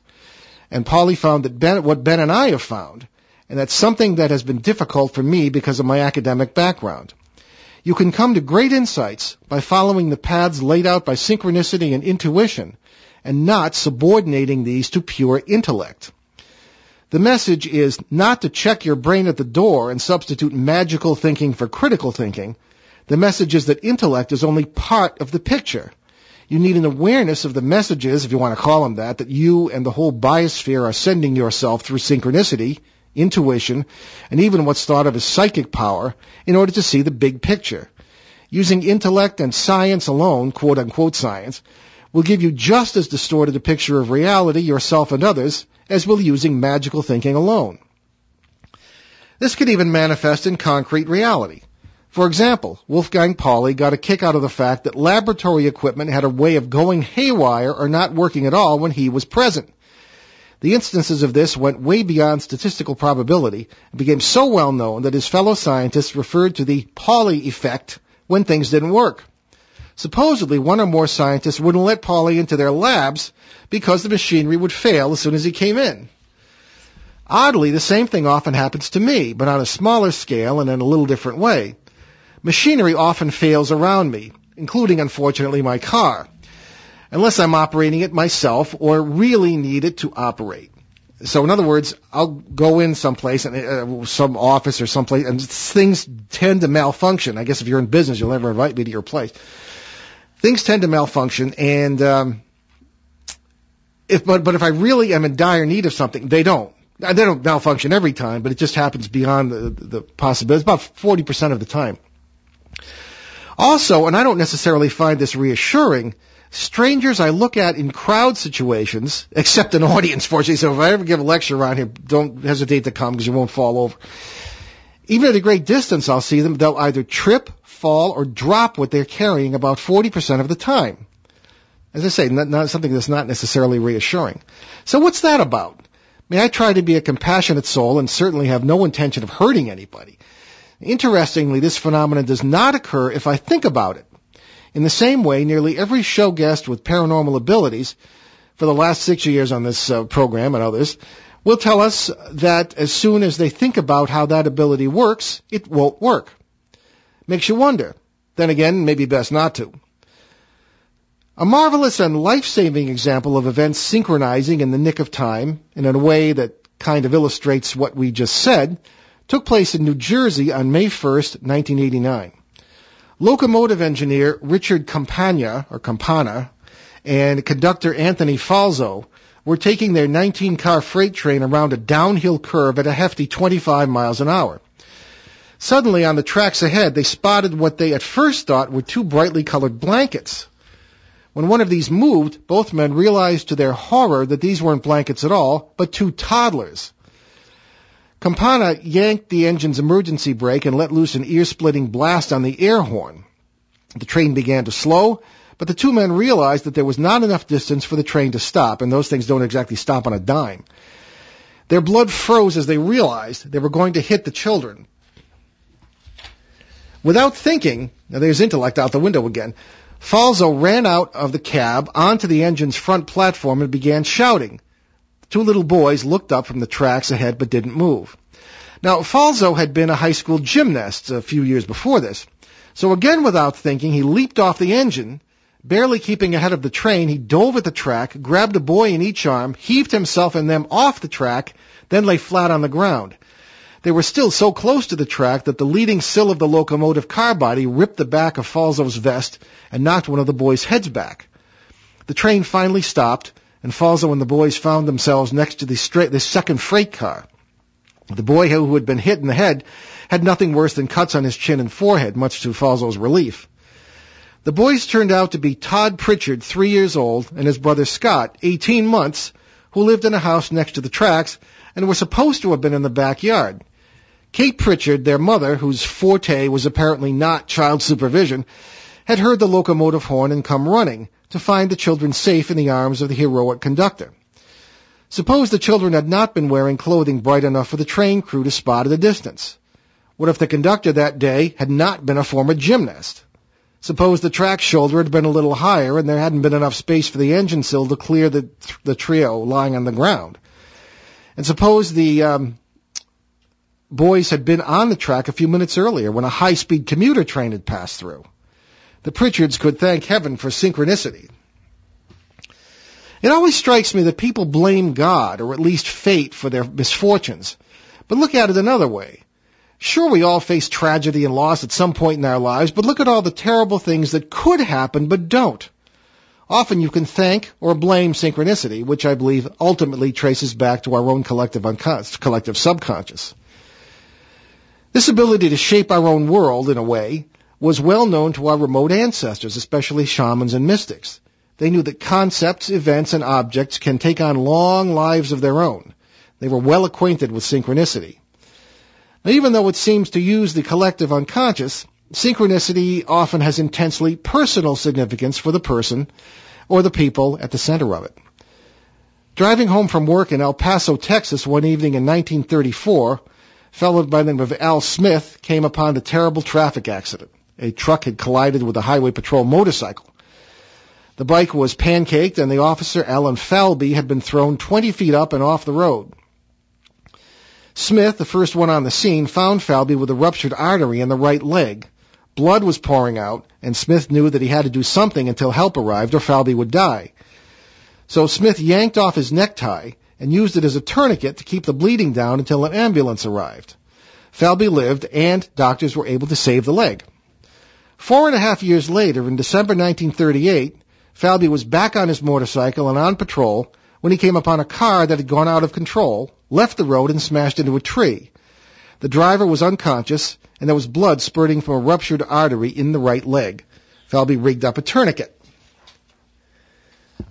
And Pauli found that what Ben and I have found, and that's something that has been difficult for me because of my academic background. You can come to great insights by following the paths laid out by synchronicity and intuition, and not subordinating these to pure intellect. The message is not to check your brain at the door and substitute magical thinking for critical thinking. The message is that intellect is only part of the picture. You need an awareness of the messages, if you want to call them that you and the whole biosphere are sending yourself through synchronicity, intuition, and even what's thought of as psychic power in order to see the big picture. Using intellect and science alone, quote-unquote science, will give you just as distorted a picture of reality, yourself and others, as will using magical thinking alone. This could even manifest in concrete reality. For example, Wolfgang Pauli got a kick out of the fact that laboratory equipment had a way of going haywire or not working at all when he was present. The instances of this went way beyond statistical probability and became so well known that his fellow scientists referred to the Pauli effect when things didn't work. Supposedly, one or more scientists wouldn't let Pauli into their labs because the machinery would fail as soon as he came in. Oddly, the same thing often happens to me, but on a smaller scale and in a little different way. Machinery often fails around me, including, unfortunately, my car, unless I'm operating it myself or really need it to operate. So in other words, I'll go in someplace, and some office or someplace, and things tend to malfunction. I guess if you're in business, you'll never invite me to your place. Things tend to malfunction, and if I really am in dire need of something, they don't. They don't malfunction every time, but it just happens beyond the possibility. It's about 40% of the time. Also, and I don't necessarily find this reassuring, strangers I look at in crowd situations, except an audience, fortunately, so if I ever give a lecture around here, don't hesitate to come because you won't fall over. Even at a great distance, I'll see them. They'll either trip, fall, or drop what they're carrying about 40% of the time. As I say, not something that's not necessarily reassuring. So what's that about? May I try to be a compassionate soul and certainly have no intention of hurting anybody. Interestingly, this phenomenon does not occur if I think about it. In the same way, nearly every show guest with paranormal abilities for the last 6 years on this program and others will tell us that as soon as they think about how that ability works, it won't work. Makes you wonder. Then again, maybe best not to. A marvelous and life-saving example of events synchronizing in the nick of time, and in a way that kind of illustrates what we just said, took place in New Jersey on May 1st, 1989. Locomotive engineer Richard Campana and conductor Anthony Falzo were taking their 19-car freight train around a downhill curve at a hefty 25 miles an hour. Suddenly, on the tracks ahead, they spotted what they at first thought were two brightly colored blankets. When one of these moved, both men realized to their horror that these weren't blankets at all, but two toddlers. Campana yanked the engine's emergency brake and let loose an ear-splitting blast on the air horn. The train began to slow, but the two men realized that there was not enough distance for the train to stop, and those things don't exactly stop on a dime. Their blood froze as they realized they were going to hit the children. Without thinking, now there's intellect out the window again, Falzo ran out of the cab onto the engine's front platform and began shouting. The two little boys looked up from the tracks ahead but didn't move. Now, Falzo had been a high school gymnast a few years before this. So again, without thinking, he leaped off the engine. Barely keeping ahead of the train, he dove at the track, grabbed a boy in each arm, heaved himself and them off the track, then lay flat on the ground. They were still so close to the track that the leading sill of the locomotive car body ripped the back of Falzo's vest and knocked one of the boys' heads back. The train finally stopped, and Falzo and the boys found themselves next to the second freight car. The boy who had been hit in the head had nothing worse than cuts on his chin and forehead, much to Falzo's relief. The boys turned out to be Todd Pritchard, 3 years old, and his brother Scott, 18 months, who lived in a house next to the tracks and were supposed to have been in the backyard. Kate Pritchard, their mother, whose forte was apparently not child supervision, had heard the locomotive horn and come running to find the children safe in the arms of the heroic conductor. Suppose the children had not been wearing clothing bright enough for the train crew to spot at a distance. What if the conductor that day had not been a former gymnast? Suppose the track shoulder had been a little higher and there hadn't been enough space for the engine sill to clear the trio lying on the ground. And suppose the boys had been on the track a few minutes earlier when a high-speed commuter train had passed through. The Pritchards could thank heaven for synchronicity. It always strikes me that people blame God, or at least fate, for their misfortunes. But look at it another way. Sure, we all face tragedy and loss at some point in our lives, but look at all the terrible things that could happen but don't. Often you can thank or blame synchronicity, which I believe ultimately traces back to our own collective subconscious. This ability to shape our own world, in a way, was well known to our remote ancestors, especially shamans and mystics. They knew that concepts, events, and objects can take on long lives of their own. They were well acquainted with synchronicity. Now, even though it seems to use the collective unconscious, synchronicity often has intensely personal significance for the person or the people at the center of it. Driving home from work in El Paso, Texas, one evening in 1934, a fellow by the name of Al Smith came upon a terrible traffic accident. A truck had collided with a highway patrol motorcycle. The bike was pancaked, and the officer, Alan Falby, had been thrown 20 feet up and off the road. Smith, the first one on the scene, found Falby with a ruptured artery in the right leg. Blood was pouring out, and Smith knew that he had to do something until help arrived or Falby would die. So Smith yanked off his necktie and used it as a tourniquet to keep the bleeding down until an ambulance arrived. Falby lived, and doctors were able to save the leg. 4.5 years later, in December 1938, Falby was back on his motorcycle and on patrol when he came upon a car that had gone out of control, left the road, and smashed into a tree. The driver was unconscious, and there was blood spurting from a ruptured artery in the right leg. Falby rigged up a tourniquet.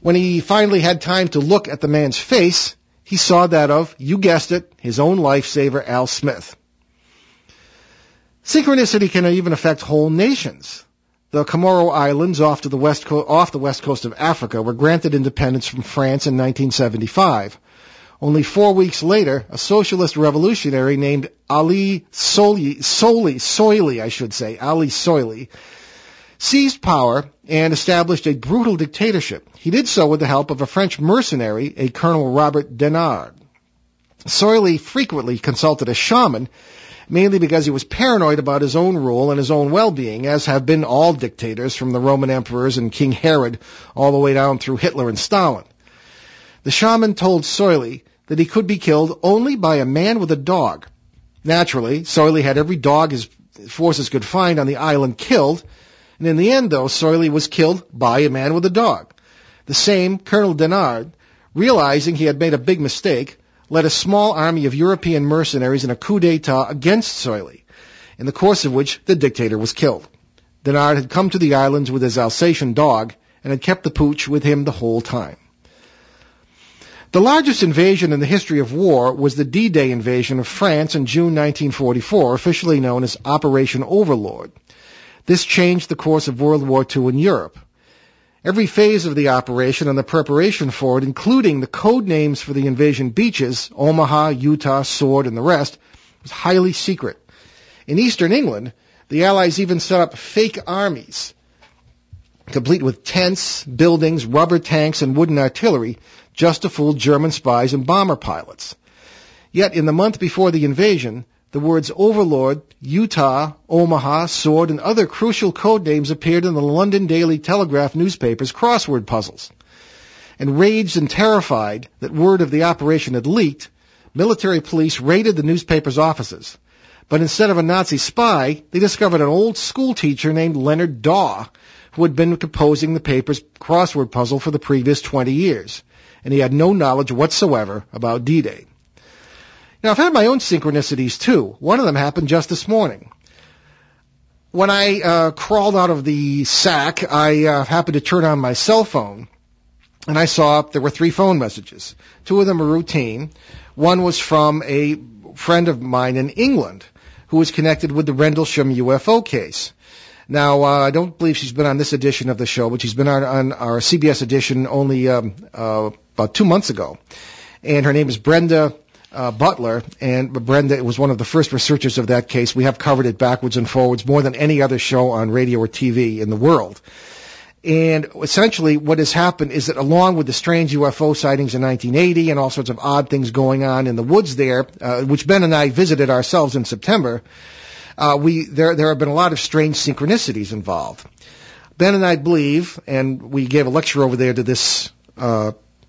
When he finally had time to look at the man's face, he saw that of, you guessed it, his own lifesaver, Al Smith. Synchronicity can even affect whole nations. The Comoro Islands off the west coast of Africa were granted independence from France in 1975. Only 4 weeks later, a socialist revolutionary named Ali Soili, seized power and established a brutal dictatorship. He did so with the help of a French mercenary, a Colonel Robert Denard. Soili frequently consulted a shaman, mainly because he was paranoid about his own rule and his own well-being, as have been all dictators from the Roman emperors and King Herod all the way down through Hitler and Stalin. The shaman told Soili that he could be killed only by a man with a dog. Naturally, Soili had every dog his forces could find on the island killed, and in the end, though, Soili was killed by a man with a dog. The same Colonel Denard, realizing he had made a big mistake, led a small army of European mercenaries in a coup d'etat against Soili, in the course of which the dictator was killed. Denard had come to the islands with his Alsatian dog and had kept the pooch with him the whole time. The largest invasion in the history of war was the D-Day invasion of France in June 1944, officially known as Operation Overlord. This changed the course of World War II in Europe. Every phase of the operation and the preparation for it, including the code names for the invasion beaches, Omaha, Utah, Sword, and the rest, was highly secret. In eastern England, the Allies even set up fake armies, complete with tents, buildings, rubber tanks, and wooden artillery, just to fool German spies and bomber pilots. Yet in the month before the invasion, the words Overlord, Utah, Omaha, Sword, and other crucial code names appeared in the London Daily Telegraph newspaper's crossword puzzles. Enraged and terrified that word of the operation had leaked, military police raided the newspaper's offices. But instead of a Nazi spy, they discovered an old school teacher named Leonard Daw, who had been composing the paper's crossword puzzle for the previous 20 years, and he had no knowledge whatsoever about D-Day. Now, I've had my own synchronicities, too. One of them happened just this morning. When I crawled out of the sack, I happened to turn on my cell phone, and I saw there were 3 phone messages. 2 of them were routine. One was from a friend of mine in England who was connected with the Rendlesham UFO case. Now, I don't believe she's been on this edition of the show, but she's been on our CBS edition only about 2 months ago. And her name is Brenda Butler, and Brenda was one of the first researchers of that case. We have covered it backwards and forwards more than any other show on radio or TV in the world. And essentially what has happened is that along with the strange UFO sightings in 1980 and all sorts of odd things going on in the woods there, which Ben and I visited ourselves in September, there have been a lot of strange synchronicities involved. Ben and I believe, and we gave a lecture over there to this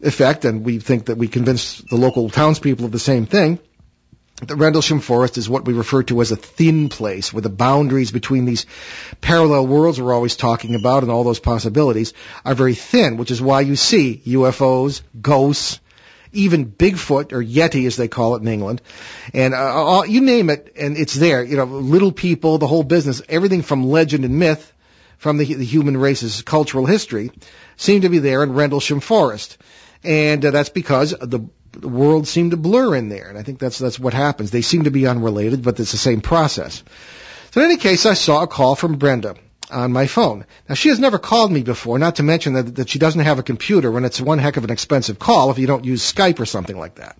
effect, and we think that we convinced the local townspeople of the same thing, the Rendlesham Forest is what we refer to as a thin place, where the boundaries between these parallel worlds we're always talking about and all those possibilities are very thin, which is why you see UFOs, ghosts, even Bigfoot, or Yeti as they call it in England, and you name it, and it's there. You know, little people, the whole business, everything from legend and myth, from the human race's cultural history, seem to be there in Rendlesham Forest. And that's because the world seemed to blur in there, and I think that's what happens. They seem to be unrelated, but it's the same process. So in any case, I saw a call from Brenda on my phone. Now, she has never called me before, not to mention that she doesn't have a computer, and it's one heck of an expensive call if you don't use Skype or something like that.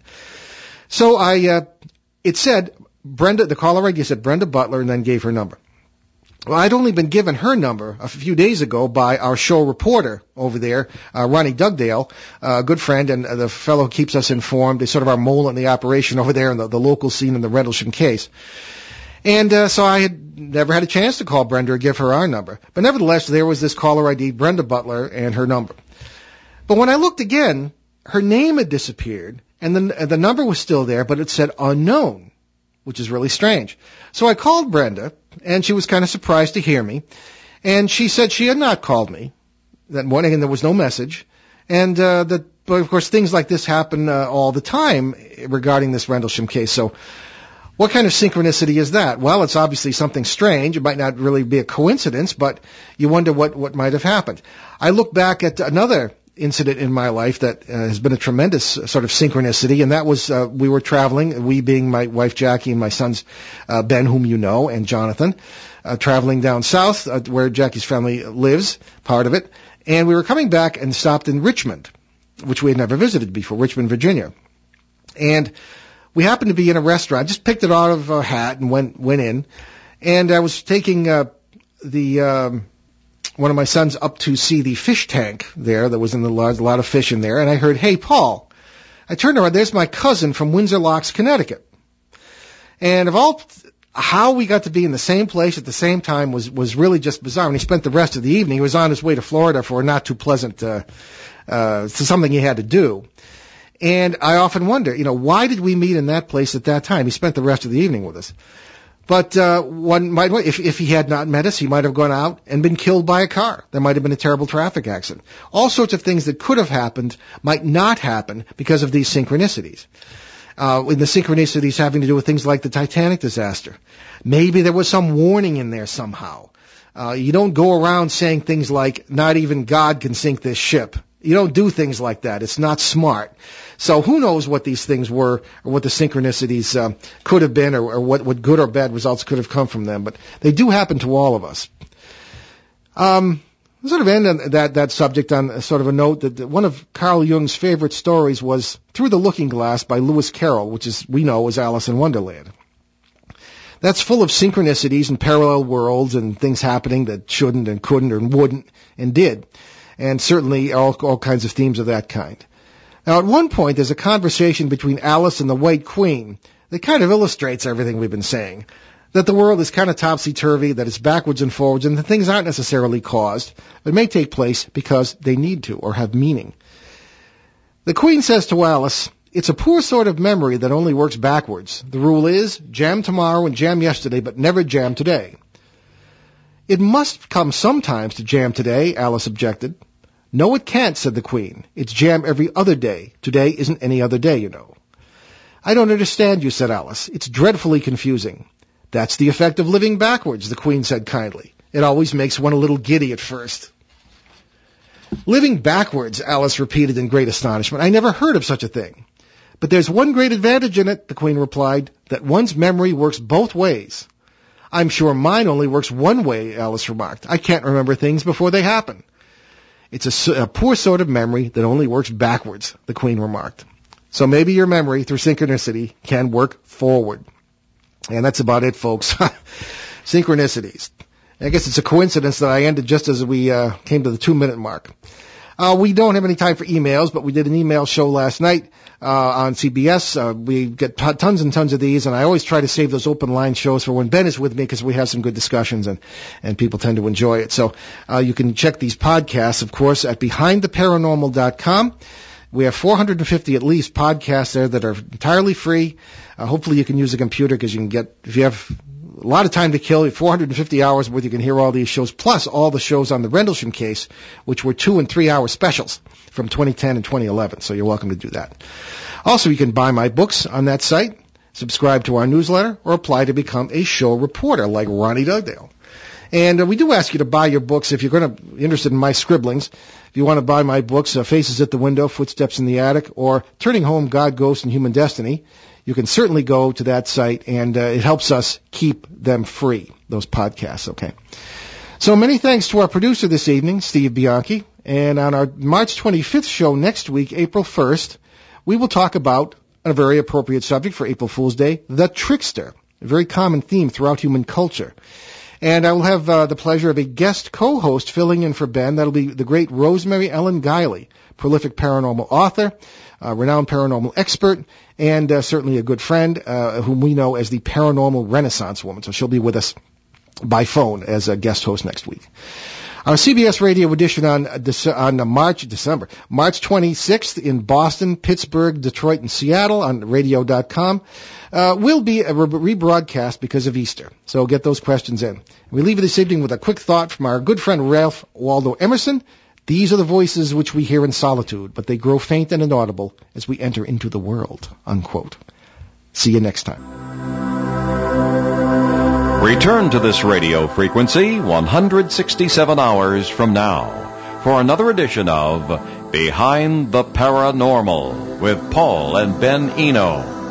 So it said, Brenda, the caller ID said Brenda Butler, and then gave her number. Well, I'd only been given her number a few days ago by our show reporter over there, Ronnie Dugdale, a good friend and the fellow who keeps us informed. He's sort of our mole in the operation over there in the local scene in the Rendlesham case. And so I had never had a chance to call Brenda or give her our number. But nevertheless, there was this caller ID, Brenda Butler, and her number. But when I looked again, her name had disappeared, and then the number was still there, but it said unknown, which is really strange. So I called Brenda, and she was kind of surprised to hear me, and she said she had not called me that morning, and there was no message, and but of course things like this happen all the time regarding this Rendlesham case. So what kind of synchronicity is that? Well, it's obviously something strange. It might not really be a coincidence, but you wonder what might have happened. I look back at another incident in my life that has been a tremendous sort of synchronicity, and that was we were traveling, we being my wife Jackie and my sons Ben, whom you know, and Jonathan, traveling down south where Jackie's family lives, part of it, and we were coming back and stopped in Richmond, which we had never visited before, Richmond, Virginia. And we happened to be in a restaurant, just picked it out of a hat and went in, and I was taking one of my sons up to see the fish tank there. There was a lot of fish in there, and I heard, "Hey, Paul." I turned around, there's my cousin from Windsor Locks, Connecticut. And how we got to be in the same place at the same time was really just bizarre. And he spent the rest of the evening, he was on his way to Florida for a not too pleasant, something he had to do. And I often wonder, why did we meet in that place at that time? He spent the rest of the evening with us. But one might, if he had not met us, he might have gone out and been killed by a car. There might have been a terrible traffic accident. All sorts of things that could have happened might not happen because of these synchronicities. In the synchronicities having to do with things like the Titanic disaster. Maybe there was some warning in there somehow. You don't go around saying things like, "Not even God can sink this ship." You don't do things like that. It's not smart. So who knows what these things were, or what the synchronicities could have been, or what good or bad results could have come from them. But they do happen to all of us. I'll sort of end on that subject on sort of a note that one of Carl Jung's favorite stories was Through the Looking Glass by Lewis Carroll, which we know is Alice in Wonderland. That's full of synchronicities and parallel worlds and things happening that shouldn't and couldn't and wouldn't and did. And certainly all kinds of themes of that kind. Now, at one point, there's a conversation between Alice and the White Queen that kind of illustrates everything we've been saying. That the world is kind of topsy-turvy, that it's backwards and forwards, and that things aren't necessarily caused, but may take place because they need to or have meaning. The Queen says to Alice, "It's a poor sort of memory that only works backwards. The rule is, jam tomorrow and jam yesterday, but never jam today." "It must come sometimes to jam today," Alice objected. "No, it can't," said the Queen. "It's jam every other day. Today isn't any other day, you know." "I don't understand you," said Alice. "It's dreadfully confusing." "That's the effect of living backwards," the Queen said kindly. "It always makes one a little giddy at first." "Living backwards," Alice repeated in great astonishment. "I never heard of such a thing." "But there's one great advantage in it," the Queen replied, "that one's memory works both ways." "I'm sure mine only works one way," Alice remarked. "I can't remember things before they happen." "It's a poor sort of memory that only works backwards," the Queen remarked. So maybe your memory, through synchronicity, can work forward. And that's about it, folks. Synchronicities. I guess it's a coincidence that I ended just as we came to the 2-minute mark. We don't have any time for emails, but we did an email show last night on CBS. We get tons and tons of these, and I always try to save those open line shows for when Ben is with me because we have some good discussions, and people tend to enjoy it. So you can check these podcasts, of course, at BehindTheParanormal.com. We have 450 at least podcasts there that are entirely free. Hopefully you can use a computer because you can get, if you have a lot of time to kill, 450 hours worth, you can hear all these shows, plus all the shows on the Rendlesham case, which were 2- and 3-hour specials from 2010 and 2011. So you're welcome to do that. Also, you can buy my books on that site, subscribe to our newsletter, or apply to become a show reporter like Ronnie Dugdale. And we do ask you to buy your books if you're going to be interested in my scribblings. If you want to buy my books, Faces at the Window, Footsteps in the Attic, or Turning Home, God, Ghosts, and Human Destiny, you can certainly go to that site, and it helps us keep them free, those podcasts, okay? So many thanks to our producer this evening, Steve Bianchi. And on our March 25th show next week, April 1st, we will talk about a very appropriate subject for April Fool's Day, the trickster, a very common theme throughout human culture. And I will have the pleasure of a guest co-host filling in for Ben. That'll be the great Rosemary Ellen Guiley, prolific paranormal author, renowned paranormal expert, and certainly a good friend whom we know as the Paranormal Renaissance Woman. So she'll be with us by phone as a guest host next week. Our CBS radio edition on March 26th in Boston, Pittsburgh, Detroit, and Seattle on radio.com will be a rebroadcast because of Easter. So get those questions in. We leave you this evening with a quick thought from our good friend Ralph Waldo Emerson. These are the voices which we hear in solitude, but they grow faint and inaudible as we enter into the world, unquote. See you next time. Return to this radio frequency 167 hours from now for another edition of Behind the Paranormal with Paul and Ben Eno.